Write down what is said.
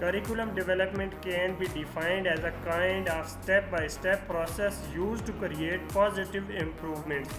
Curriculum development can be defined as a kind of step-by-step process used to create positive improvements۔